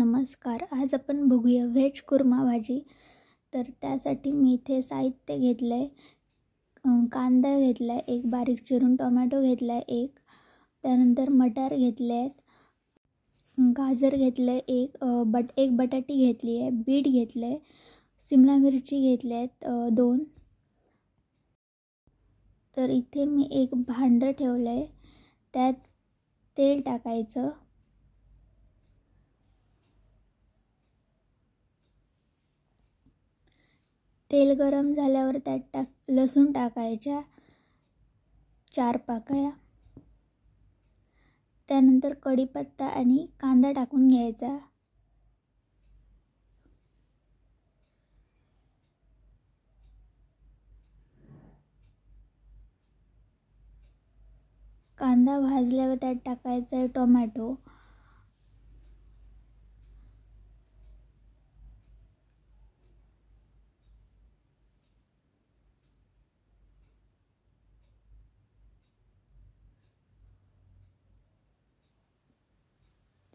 नमस्कार. आज आपण बघूया व्हेज कुर्मा भाजी. तर त्यासाठी मी इथे साहित्य घेतलं आहे. कांदा घेतला आहे, एक बारीक चिरून टोमॅटो घेतला आहे, त्यानंतर मटार घेतले आहेत, गाजर घेतलं आहे, एक बटाटी घेतली आहे, बीट घेतलं आहे, शिमला मिरची घेतल्या आहेत 2. तर इथे मी एक भांडं ठेवलं आहे, त्यात तेल टाकायचं. तेल गरम झाल्यावर त्यात लसूण टाकायच्या 4 पाकळ्या. त्यानंतर कढीपत्ता आणि कांदा टाकून घ्यायचा. कांदा भाजल्यावर त्यात टाकायचा टोमॅटो.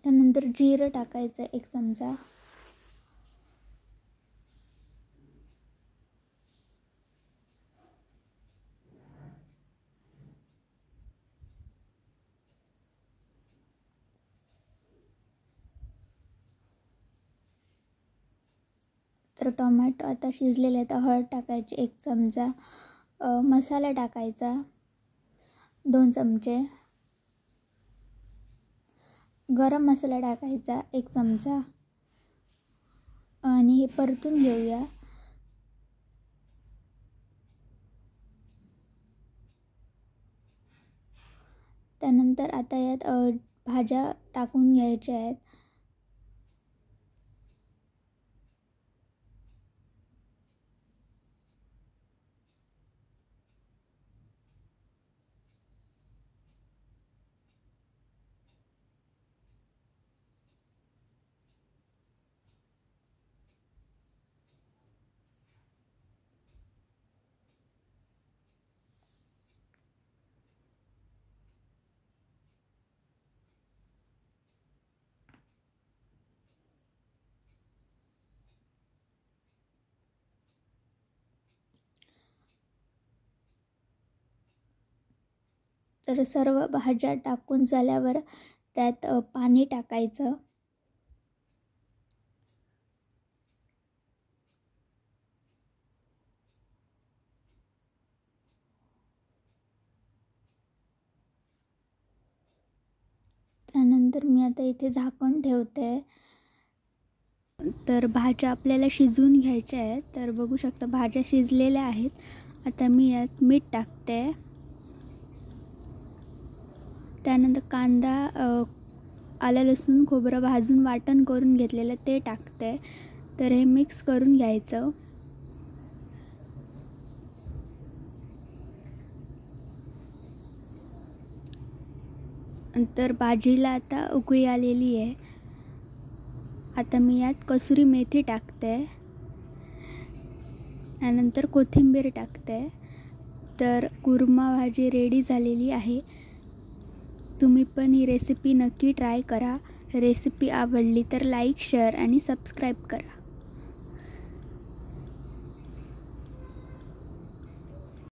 त्यानंतर जिरं टाकायचं 1 चमचा. तर टोमॅटो आता शिजलेले आहे, तर हळद टाकायची 1 चमचा. मसाला टाकायचा 2 चमचे. गरम मसाला टाकायचा 1 चमचा आणि हे परतून घेऊया. त्यानंतर आता यात भाज्या टाकून घ्यायच्या आहेत. तर सर्व भाज्या टाकून झाल्यावर त्यात पाणी टाकायचं. त्यानंतर मी आता इथे झाकण ठेवते. तर भाज्या आपल्याला शिजवून घ्यायच्या आहेत. तर बघू शकता भाज्या शिजलेल्या आहेत. आता मी यात मीठ टाकते. त्यानंतर कांदा, आलं लसूण खोबरं भाजून वाटण करून घेतलेलं ते टाकते. तर हे मिक्स करून घ्यायचं. नंतर भाजीला आता उकळी आलेली आहे. आता मी यात कसुरी मेथी टाकते. त्यानंतर कोथिंबीर टाकते. तर कुर्मा भाजी रेडी झालेली आहे. तुम्ही पण ही रेसिपी नक्की ट्राय करा. रेसिपी आवडली तर लाईक, शेअर आणि सबस्क्राईब करा.